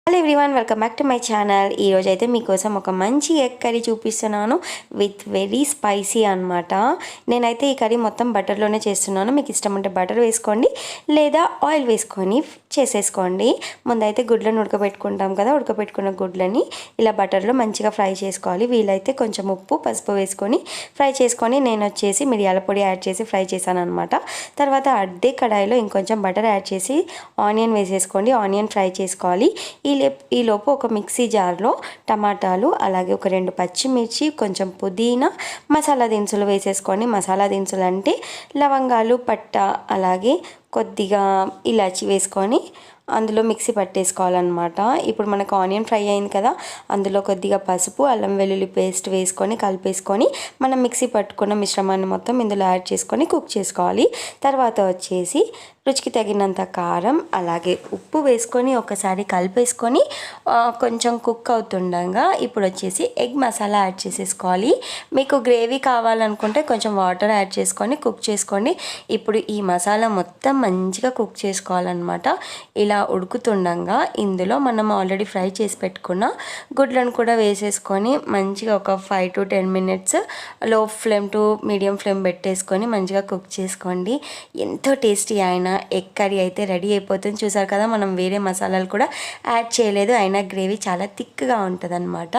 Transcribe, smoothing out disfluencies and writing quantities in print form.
Hello everyone, welcome back to my channel. ఈరోజు అయితే మీకోసం ఒక మంచి ఎగ్ కర్రీ చూపిస్తున్నాను విత్ వెరీ స్పైసీ అనమాట. నేనైతే ఈ కర్రీ మొత్తం బటర్లోనే చేస్తున్నాను. మీకు ఇష్టం ఉంటే బటర్ వేసుకోండి, లేదా ఆయిల్ వేసుకొని చేసేసుకోండి. ముందైతే గుడ్లను ఉడకబెట్టుకుంటాం కదా, ఉడకబెట్టుకున్న గుడ్లని ఇలా బటర్లో మంచిగా ఫ్రై చేసుకోవాలి. వీలైతే కొంచెం ఉప్పు పసుపు వేసుకొని ఫ్రై చేసుకొని నేను వచ్చేసి మిరియాల పొడి యాడ్ చేసి ఫ్రై చేశాను అనమాట. తర్వాత అదే కడాయిలో ఇంకొంచెం బటర్ యాడ్ చేసి ఆనియన్ వేసేసుకోండి. ఆనియన్ ఫ్రై చేసుకోవాలి. ఈలోపు ఒక మిక్సీ జార్లో టమాటాలు, అలాగే ఒక 2 పచ్చిమిర్చి, కొంచెం పుదీనా, మసాలా దినుసులు వేసేసుకొని, మసాలా దినుసులు అంటే లవంగాలు, పట్ట, అలాగే కొద్దిగా ఇలాచి వేసుకొని అందులో మిక్సీ పట్టేసుకోవాలన్నమాట. ఇప్పుడు మనకు ఆనియన్ ఫ్రై అయింది కదా, అందులో కొద్దిగా పసుపు, అల్లం వెల్లుల్లి పేస్ట్ వేసుకొని కలిపేసుకొని మనం మిక్సీ పట్టుకున్న మిశ్రమాన్ని మొత్తం ఇందులో యాడ్ చేసుకొని కుక్ చేసుకోవాలి. తర్వాత వచ్చేసి రుచికి తగినంత కారం, అలాగే ఉప్పు వేసుకొని ఒకసారి కలిపేసుకొని కొంచెం కుక్ అవుతుండగా ఇప్పుడు వచ్చేసి ఎగ్ మసాలా యాడ్ చేసేసుకోవాలి. మీకు గ్రేవీ కావాలనుకుంటే కొంచెం వాటర్ యాడ్ చేసుకొని కుక్ చేసుకోండి. ఇప్పుడు ఈ మసాలా మొత్తం మంచిగా కుక్ చేసుకోవాలన్నమాట. ఇలా ఉడుకుతుండగా ఇందులో మనం ఆల్రెడీ ఫ్రై చేసి పెట్టుకున్న గుడ్లను కూడా వేసేసుకొని మంచిగా ఒక 5 to 10 minutes లో ఫ్లేమ్ టు మీడియం ఫ్లేమ్ పెట్టేసుకొని మంచిగా కుక్ చేసుకోండి. ఎంతో టేస్టీ అయిన ఎగ్ కర్రీ అయితే రెడీ అయిపోతుంది. చూసారు కదా, మనం వేరే మసాలాలు కూడా యాడ్ చేయలేదు, అయినా గ్రేవీ చాలా థిక్గా ఉంటుంది అన్నమాట.